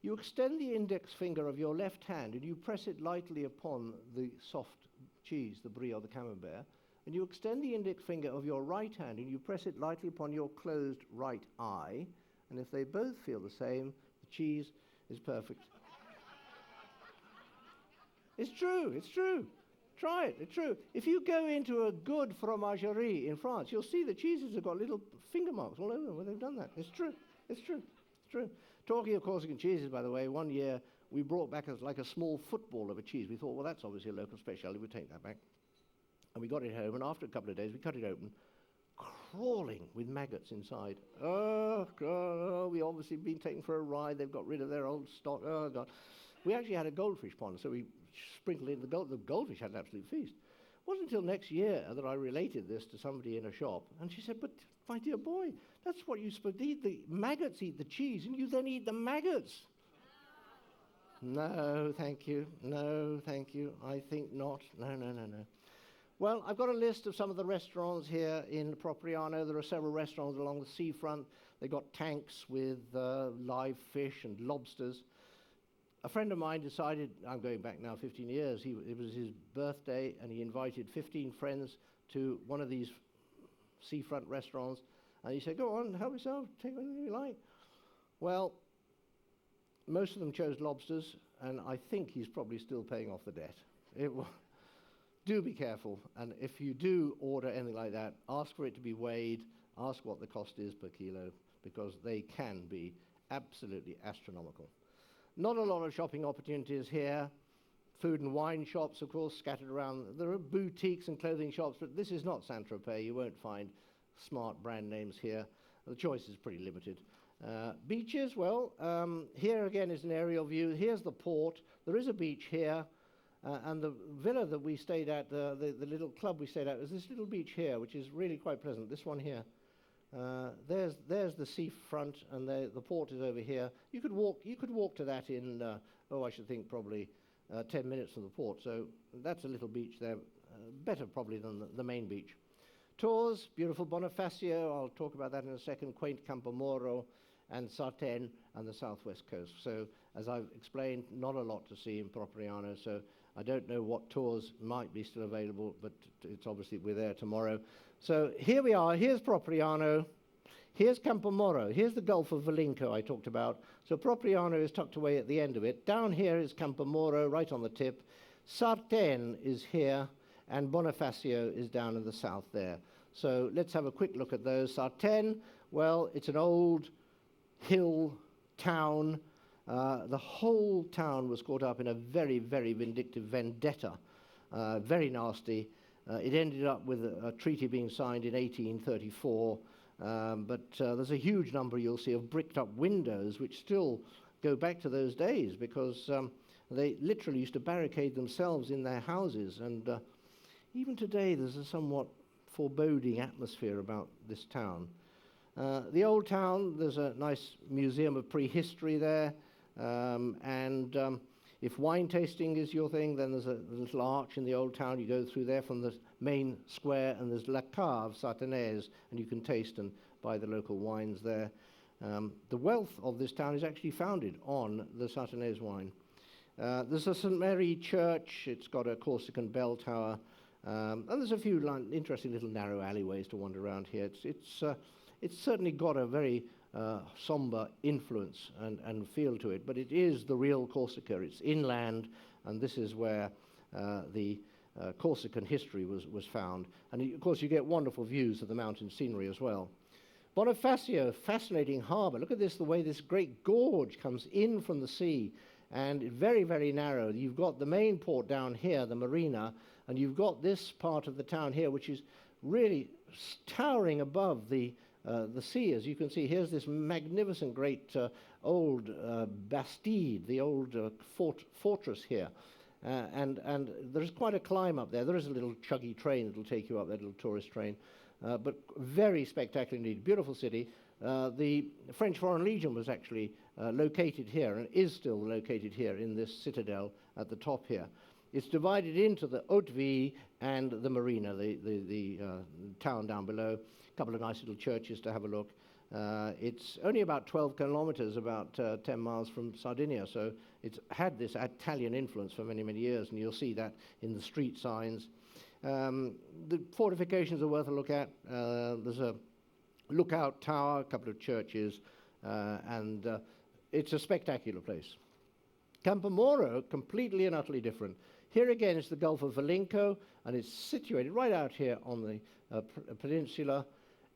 You extend the index finger of your left hand and you press it lightly upon the soft cheese, the brie or the camembert, and you extend the index finger of your right hand and you press it lightly upon your closed right eye, and if they both feel the same, the cheese is perfect. It's true, it's true. Try it, it's true. If you go into a good fromagerie in France, you'll see the cheeses have got little finger marks all over them where they've done that. It's true, it's true, it's true. Talking of Corsican cheeses, by the way, one year we brought back like a small football of a cheese. We thought, well, that's obviously a local speciality, we'll take that back. And we got it home, and after a couple of days, we cut it open, crawling with maggots inside. Oh, God, we obviously been taken for a ride. They've got rid of their old stock. Oh, God. We actually had a goldfish pond, so we sprinkled in the goldfish had an absolute feast. It wasn't until next year that I related this to somebody in a shop, and she said, but my dear boy, that's what you're supposed to eat. The maggots eat the cheese, and you then eat the maggots. No, thank you. No, thank you. I think not. No. Well, I've got a list of some of the restaurants here in Propriano. There are several restaurants along the seafront. They've got tanks with live fish and lobsters. A friend of mine decided, I'm going back now 15 years, it was his birthday, and he invited 15 friends to one of these seafront restaurants, and he said, go on, help yourself, take anything you like. Well, most of them chose lobsters, and I think he's probably still paying off the debt. Do be careful, and if you do order anything like that, ask for it to be weighed, ask what the cost is per kilo, because they can be absolutely astronomical. Not a lot of shopping opportunities here. Food and wine shops, of course, scattered around. There are boutiques and clothing shops, but this is not Saint-Tropez. You won't find smart brand names here. The choice is pretty limited. Beaches, well, here again is an aerial view. Here's the port. There is a beach here. And the villa that we stayed at, the little club we stayed at, is this little beach here, which is really quite pleasant. This one here. There's the seafront, and the port is over here. You could walk to that in I should think probably 10 minutes from the port. So that's a little beach there, better probably than the main beach. Tours, beautiful Bonifacio. I'll talk about that in a second. Quaint Campomoro and Sartène and the southwest coast. So as I've explained, not a lot to see in Propriano. So I don't know what tours might be still available, but it's obviously we're there tomorrow. So here we are. Here's Propriano. Here's Campomoro. Here's the Gulf of Valinco I talked about. So Propriano is tucked away at the end of it. Down here is Campomoro, right on the tip. Sartène is here, and Bonifacio is down in the south there. So let's have a quick look at those. Sartène, well, it's an old hill town. The whole town was caught up in a very, very vindictive vendetta, very nasty. It ended up with a treaty being signed in 1834, but there's a huge number, you'll see, of bricked up windows which still go back to those days, because they literally used to barricade themselves in their houses, and even today there's a somewhat foreboding atmosphere about this town. The old town, there's a nice museum of prehistory there, and if wine tasting is your thing, then there's a little arch in the old town. You go through there from the main square, and there's La Cave Sartenaise, and you can taste and buy the local wines there. The wealth of this town is actually founded on the Sartenaise wine. There's a St. Mary church. It's got a Corsican bell tower, and there's a few interesting little narrow alleyways to wander around here. It's certainly got a very somber influence and feel to it, but it is the real Corsica. It's inland, and this is where the Corsican history was found. And of course you get wonderful views of the mountain scenery as well. Bonifacio, fascinating harbour. Look at this, the way this great gorge comes in from the sea, and very, very narrow. You've got the main port down here, the marina, and you've got this part of the town here, which is really towering above the sea. As you can see, here's this magnificent great old bastide, the old fortress here. And there's quite a climb up there. There is a little chuggy train that will take you up, that little tourist train. But very spectacular indeed. Beautiful city. The French Foreign Legion was actually located here, and is still located here in this citadel at the top here. It's divided into the Haute Ville and the marina, the town down below. A couple of nice little churches to have a look. It's only about 12 kilometers, about 10 miles from Sardinia, so it's had this Italian influence for many, many years, and you'll see that in the street signs. The fortifications are worth a look at. There's a lookout tower, a couple of churches, and it's a spectacular place. Campomauro, completely and utterly different. Here again is the Gulf of Valinco, and it's situated right out here on the peninsula.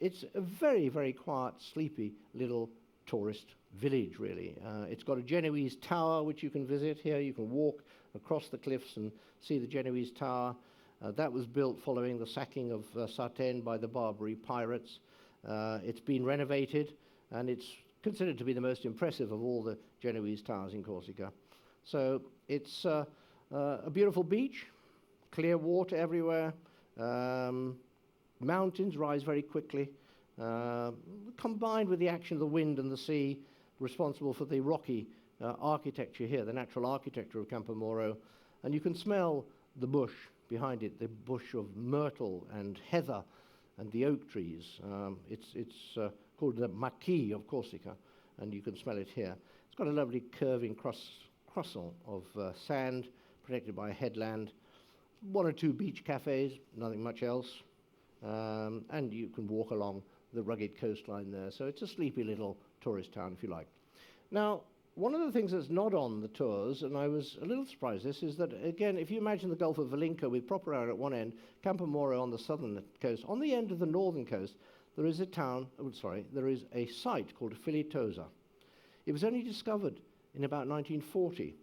It's a very, very quiet, sleepy little tourist village, really. It's got a Genoese tower, which you can visit here. You can walk across the cliffs and see the Genoese tower. That was built following the sacking of Sartène by the Barbary pirates. It's been renovated, and it's considered to be the most impressive of all the Genoese towers in Corsica. So it's a beautiful beach, clear water everywhere. Mountains rise very quickly, combined with the action of the wind and the sea, responsible for the rocky architecture here, the natural architecture of Campomauro. And you can smell the bush behind it, the bush of myrtle and heather and the oak trees. It's called the maquis of Corsica, and you can smell it here. It's got a lovely curving croissant of sand, protected by a headland, one or two beach cafes, nothing much else, and you can walk along the rugged coastline there. So it's a sleepy little tourist town, if you like. Now, one of the things that's not on the tours, and I was a little surprised this, is that, again, if you imagine the Gulf of Valinco with Propriano at one end, Campomauro on the southern coast, on the end of the northern coast, there is a there is a site called Filitosa. It was only discovered in about 1940,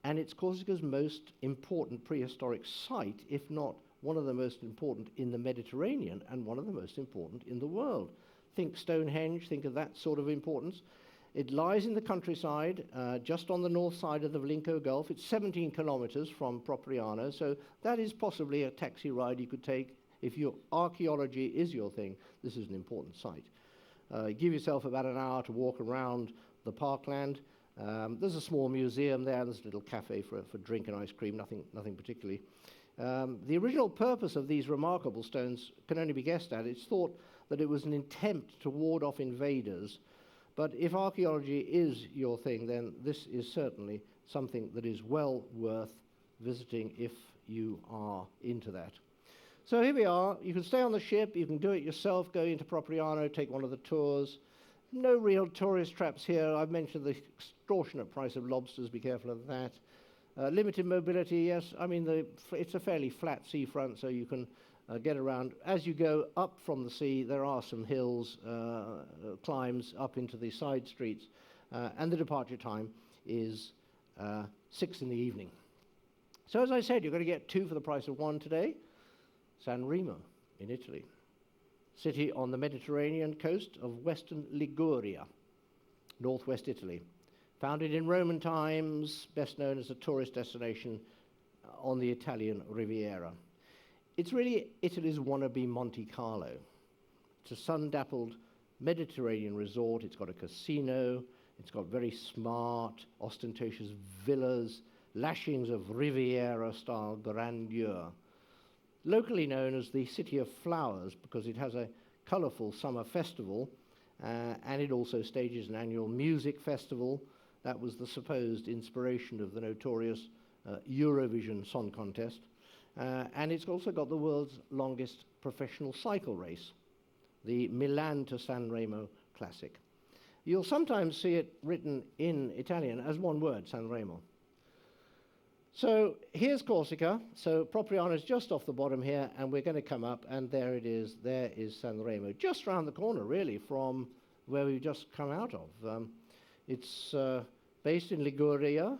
and it's Corsica's most important prehistoric site, if not one of the most important in the Mediterranean and one of the most important in the world. Think Stonehenge, think of that sort of importance. It lies in the countryside, just on the north side of the Valinco Gulf. It's 17 kilometers from Propriano, so that is possibly a taxi ride you could take. If your archaeology is your thing, this is an important site. Give yourself about an hour to walk around the parkland. There's a small museum there. There's a little cafe for drink and ice cream, nothing particularly. The original purpose of these remarkable stones can only be guessed at. It's thought that it was an attempt to ward off invaders. But if archaeology is your thing, then this is certainly something that is well worth visiting if you are into that. So here we are. You can stay on the ship. You can do it yourself, go into Propriano, take one of the tours. No real tourist traps here. I've mentioned the extortionate price of lobsters. Be careful of that. Limited mobility, yes. I mean, it's a fairly flat seafront, so you can get around. As you go up from the sea, there are some hills, climbs up into the side streets, and the departure time is 6 in the evening. So as I said, you're going to get two for the price of one today. San Remo in Italy, city on the Mediterranean coast of western Liguria, northwest Italy. Founded in Roman times, best known as a tourist destination on the Italian Riviera. It's really Italy's wannabe Monte Carlo. It's a sun-dappled Mediterranean resort. It's got a casino. It's got very smart, ostentatious villas, lashings of Riviera-style grandeur. Locally known as the City of Flowers because it has a colourful summer festival, and it also stages an annual music festival. That was the supposed inspiration of the notorious Eurovision Song Contest. And it's also got the world's longest professional cycle race, the Milan to San Remo Classic. You'll sometimes see it written in Italian as one word, San Remo. So here's Corsica. So Propriano is just off the bottom here, and we're going to come up, and there it is. There is San Remo, just round the corner, really, from where we've just come out of. It's based in Liguria.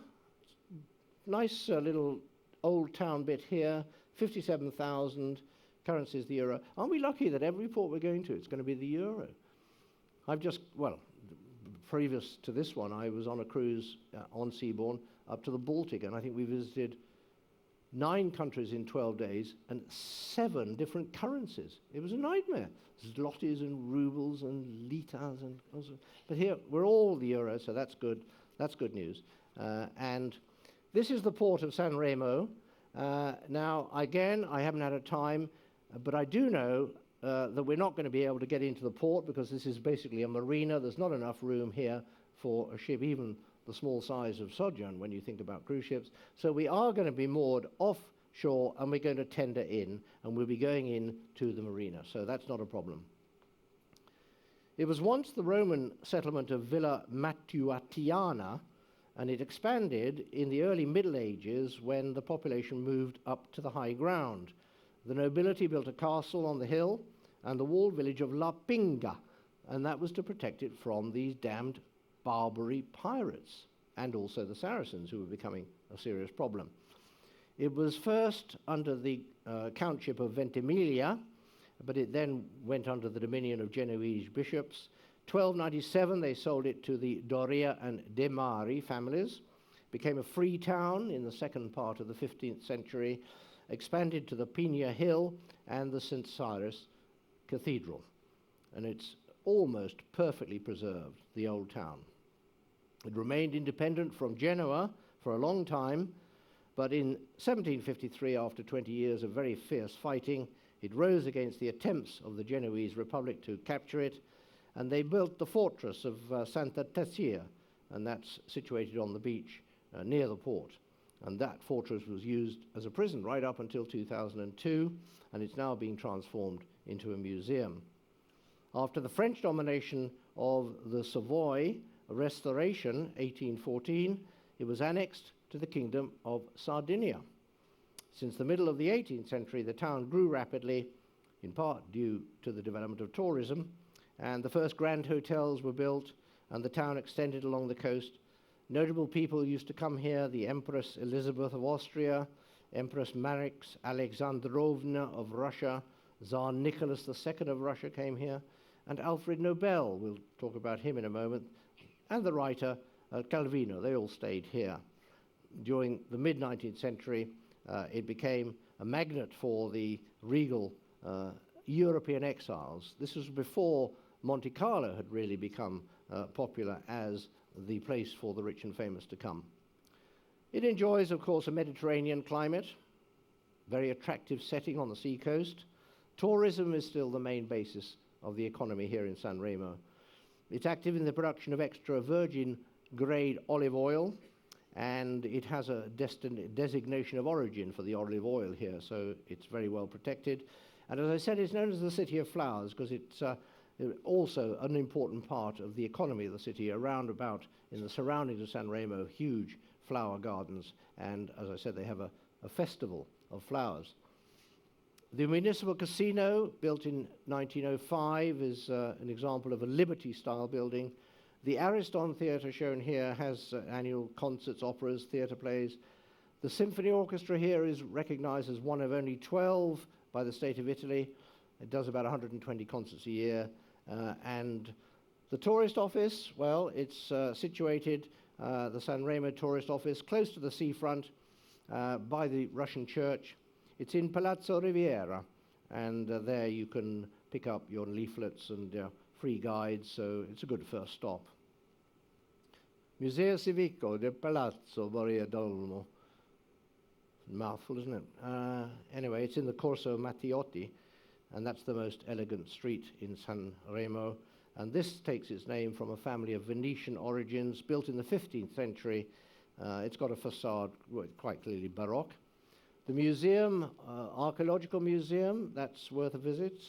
Nice little old town bit here, 57,000, currency is the euro. Aren't we lucky that every port we're going to, it's going to be the euro? Previous to this one, I was on a cruise on Seabourn up to the Baltic, and I think we visited 9 countries in 12 days and 7 different currencies. It was a nightmare. Zlotys and rubles and litas and but here we're all the euro, so that's good. That's good news. And this is the port of San Remo. Now, again, I haven't had a time, but I do know that we're not going to be able to get into the port because this is basically a marina. There's not enough room here for a ship, even the small size of Sojourn when you think about cruise ships. So we are going to be moored offshore, and we're going to tender in, and we'll be going in to the marina. So that's not a problem. It was once the Roman settlement of Villa Matuatiana, and it expanded in the early Middle Ages when the population moved up to the high ground. The nobility built a castle on the hill and the walled village of La Pinga, and that was to protect it from these damned Barbary pirates and also the Saracens, who were becoming a serious problem. It was first under the countship of Ventimiglia, but it then went under the dominion of Genoese bishops. 1297, they sold it to the Doria and De Mari families, became a free town in the second part of the 15th century, expanded to the Pina Hill and the St. Cyrus Cathedral. And it's almost perfectly preserved, the old town. It remained independent from Genoa for a long time, but in 1753, after 20 years of very fierce fighting, it rose against the attempts of the Genoese Republic to capture it, and they built the fortress of Santa Tessina, and that's situated on the beach near the port. And that fortress was used as a prison right up until 2002, and it's now being transformed into a museum. After the French domination of the Savoy Restoration, 1814, it was annexed to the Kingdom of Sardinia. Since the middle of the 18th century, the town grew rapidly, in part due to the development of tourism, and the first grand hotels were built, and the town extended along the coast. Notable people used to come here: the Empress Elizabeth of Austria, Empress Marix Alexandrovna of Russia, Tsar Nicholas II of Russia came here, and Alfred Nobel, we'll talk about him in a moment, and the writer Calvino. They all stayed here. During the mid-19th century, it became a magnet for the regal European exiles. This was before Monte Carlo had really become popular as the place for the rich and famous to come. It enjoys, of course, a Mediterranean climate, very attractive setting on the seacoast. Tourism is still the main basis of the economy here in San Remo. It's active in the production of extra virgin grade olive oil, and it has a designation of origin for the olive oil here, so it's very well protected. And as I said, it's known as the City of Flowers because it's also an important part of the economy of the city. Around about in the surroundings of San Remo, huge flower gardens, and as I said, they have a festival of flowers. The municipal casino, built in 1905, is an example of a Liberty-style building. The Ariston Theatre, shown here, has annual concerts, operas, theatre plays. The symphony orchestra here is recognized as one of only 12 by the state of Italy. It does about 120 concerts a year. And the tourist office, well, it's situated, the San Remo tourist office, close to the seafront by the Russian church. It's in Palazzo Riviera, and there you can pick up your leaflets and free guides, so it's a good first stop. Museo Civico del Palazzo Borriadolmo. Mouthful, isn't it? Anyway, it's in the Corso Matteotti, and that's the most elegant street in San Remo. And this takes its name from a family of Venetian origins, built in the 15th century. It's got a facade quite clearly Baroque. The museum, archaeological museum, that's worth a visit.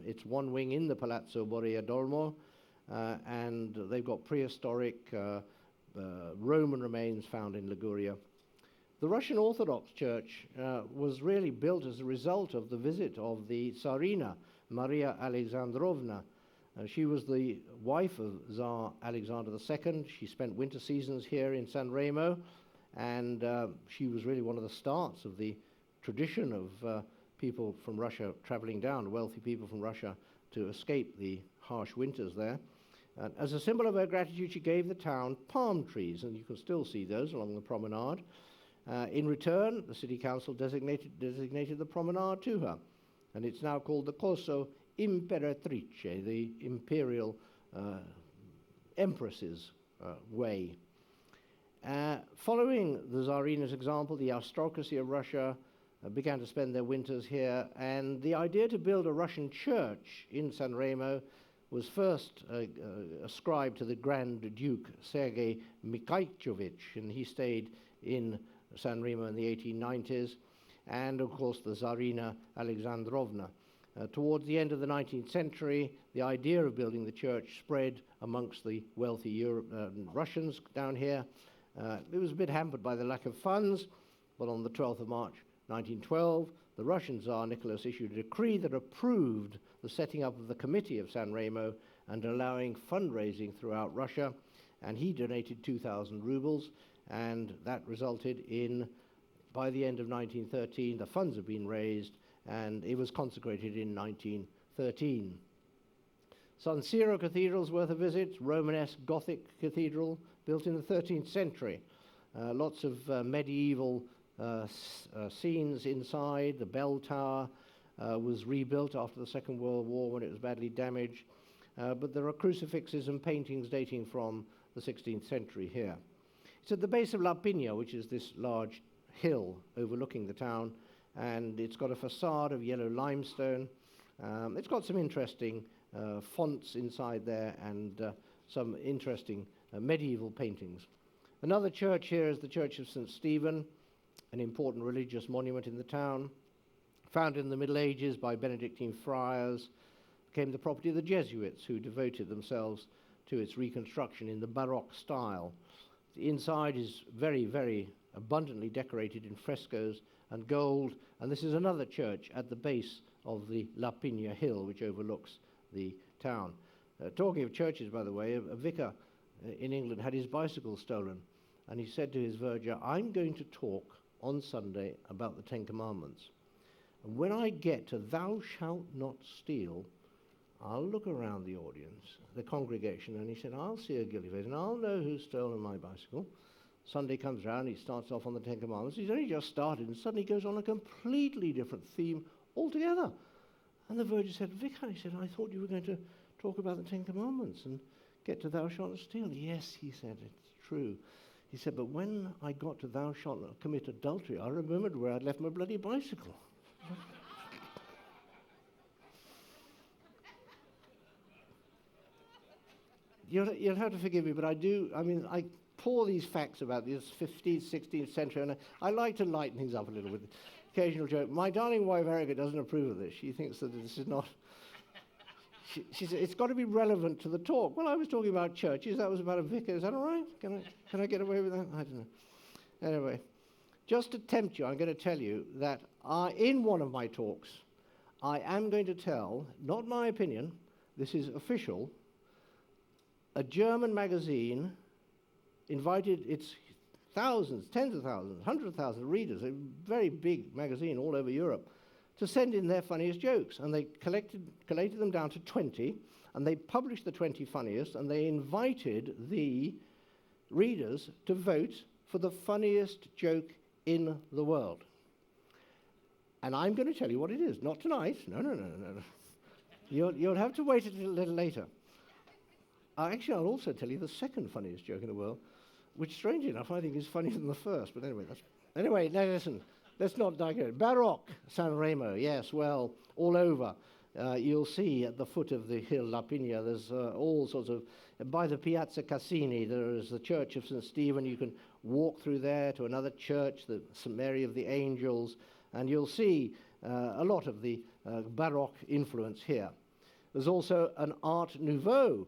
It's one wing in the Palazzo Borriadolmo, and they've got prehistoric Roman remains found in Liguria. The Russian Orthodox Church was really built as a result of the visit of the Tsarina, Maria Alexandrovna. She was the wife of Tsar Alexander II. She spent winter seasons here in San Remo, and she was really one of the starts of the tradition of people from Russia traveling down, wealthy people from Russia, to escape the harsh winters there. And as a symbol of her gratitude, she gave the town palm trees, and you can still see those along the promenade. In return, the city council designated the promenade to her, and it's now called the Corso Imperatrice, the imperial empress's way. Following the Tsarina's example, the aristocracy of Russia began to spend their winters here, and the idea to build a Russian church in San Remo was first ascribed to the Grand Duke Sergei Mikhaïlovich, and he stayed in San Remo in the 1890s, and of course the Tsarina Alexandrovna. Towards the end of the 19th century, the idea of building the church spread amongst the wealthy Russians down here. It was a bit hampered by the lack of funds, but on the 12th of March 1912, the Russian Tsar Nicholas issued a decree that approved the setting up of the Committee of San Remo and allowing fundraising throughout Russia, and he donated 2,000 rubles, and that resulted in, by the end of 1913, the funds had been raised, and it was consecrated in 1913. San Siro Cathedral is worth a visit, Romanesque Gothic cathedral built in the 13th century. Lots of medieval scenes inside. The bell tower was rebuilt after the Second World War when it was badly damaged, but there are crucifixes and paintings dating from the 16th century here. It's at the base of La Pina, which is this large hill overlooking the town, and it's got a facade of yellow limestone. It's got some interesting fonts inside there and some interesting medieval paintings. Another church here is the Church of St. Stephen, an important religious monument in the town. Founded in the Middle Ages by Benedictine friars, became the property of the Jesuits, who devoted themselves to its reconstruction in the Baroque style. The inside is very, very abundantly decorated in frescoes and gold, and this is another church at the base of the La Pina Hill, which overlooks the town. Talking of churches, by the way, a vicar in England had his bicycle stolen, and he said to his verger, "I'm going to talk on Sunday about the Ten Commandments. And when I get to thou shalt not steal, I'll look around the audience, the congregation," and he said, "I'll see a guilty face, and I'll know who's stolen my bicycle." Sunday comes round, he starts off on the Ten Commandments. He's only just started, and suddenly goes on a completely different theme altogether. And the verger said, "Vicar," he said, "I thought you were going to talk about the Ten Commandments and get to thou shalt not steal." "Yes," he said, "it's true." He said, "But when I got to thou shalt not commit adultery, I remembered where I'd left my bloody bicycle." You'll have to forgive me, but I pour these facts about this 15th, 16th century, and I like to lighten things up a little with occasional joke. My darling wife, Erica, doesn't approve of this. She thinks that this is not... She said, "It's got to be relevant to the talk." Well, I was talking about churches. That was about a vicar. Is that all right? Can I get away with that? I don't know. Anyway, just to tempt you, I'm going to tell you that in one of my talks, I am going to tell, not my opinion, this is official, a German magazine invited its thousands, tens of thousands, hundreds of thousands of readers, a very big magazine all over Europe, to send in their funniest jokes. And they collated them down to 20, and they published the 20 funniest, and they invited the readers to vote for the funniest joke in the world. And I'm going to tell you what it is. Not tonight. No. You'll have to wait a little later. Actually, I'll also tell you the second funniest joke in the world, which, strangely enough, I think is funnier than the first. But anyway, now listen. Let's not digress. Baroque San Remo, yes, well, all over. You'll see at the foot of the hill La Pina, there's all sorts of... By the Piazza Cassini, there is the Church of St. Stephen. You can walk through there to another church, the St. Mary of the Angels, and you'll see a lot of the Baroque influence here. There's also an Art Nouveau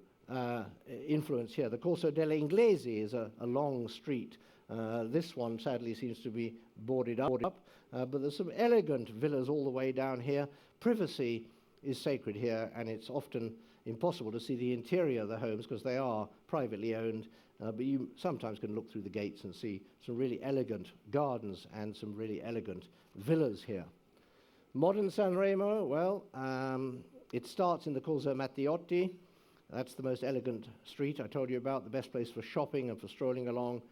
influence here. The Corso delle Inglesi is a long street. This one, sadly, seems to be boarded up, but there's some elegant villas all the way down here. Privacy is sacred here, and it's often impossible to see the interior of the homes because they are privately owned, but you sometimes can look through the gates and see some really elegant gardens and some really elegant villas here. Modern San Remo, well, it starts in the Corso Matteotti. That's the most elegant street I told you about, the best place for shopping and for strolling along.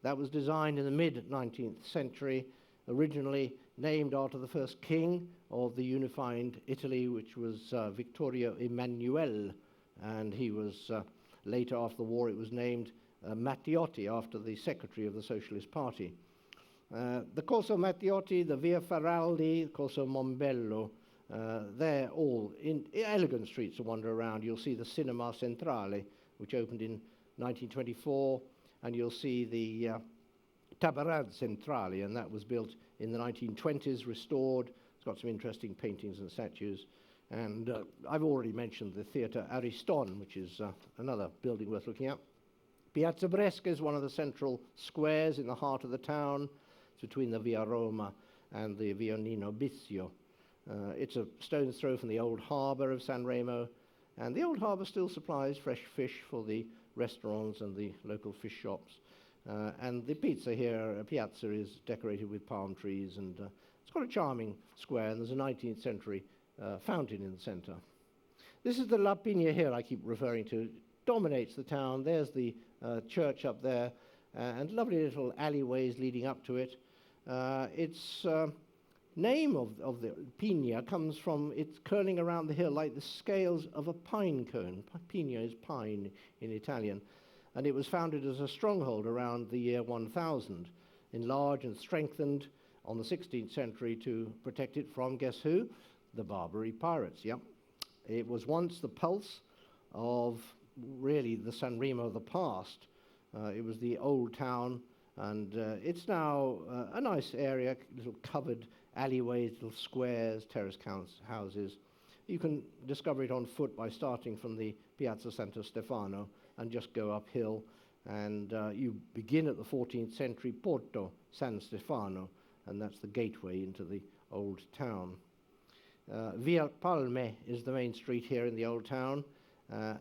That was designed in the mid-19th century, originally named after the first king of the unified Italy, which was Vittorio Emanuele, and he was, later after the war, it was named Matteotti, after the secretary of the Socialist Party. The Corso Mattiotti, the Via Faraldi, Corso Mombello, they're all in elegant streets to wander around. You'll see the Cinema Centrale, which opened in 1924, and you'll see the Tabarad Centrale, and that was built in the 1920s, restored. It's got some interesting paintings and statues. And I've already mentioned the Theatre Ariston, which is another building worth looking at. Piazza Bresca is one of the central squares in the heart of the town. It's between the Via Roma and the Via Nino Bizio. It's a stone's throw from the old harbour of San Remo, and the old harbour still supplies fresh fish for the restaurants and the local fish shops. And the piazza is decorated with palm trees, and it's got a charming square, and there's a 19th century fountain in the centre. This is the La Pigna Hill I keep referring to. It dominates the town. There's the church up there, and lovely little alleyways leading up to it. Its name of the Pigna comes from it's curling around the hill like the scales of a pine cone. Pigna is pine in Italian. And it was founded as a stronghold around the year 1000, enlarged and strengthened on the 16th century to protect it from, guess who? The Barbary pirates, yep. It was once the pulse of really the San Remo of the past. It was the old town, and it's now a nice area, little covered alleyways, little squares, terrace houses. You can discover it on foot by starting from the Piazza Santo Stefano and just go uphill, and you begin at the 14th century Porto San Stefano, and that's the gateway into the old town. Via Palme is the main street here in the old town.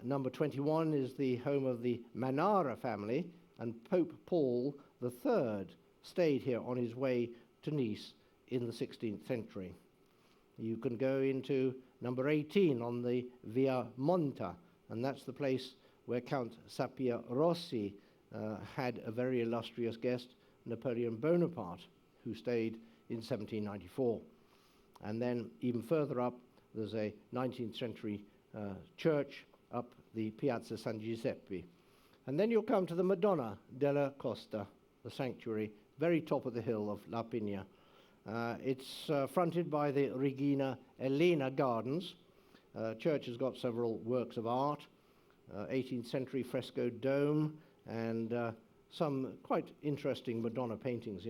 Number 21 is the home of the Manara family, and Pope Paul III stayed here on his way to Nice in the 16th century. You can go into number 18 on the Via Monta, and that's the place where Count Sapia Rossi had a very illustrious guest, Napoleon Bonaparte, who stayed in 1794. And then even further up, there's a 19th century church up the Piazza San Giuseppe. And then you'll come to the Madonna della Costa, the sanctuary, very top of the hill of La Pigna. It's fronted by the Regina Elena Gardens. Church has got several works of art, 18th century fresco dome, and some quite interesting Madonna paintings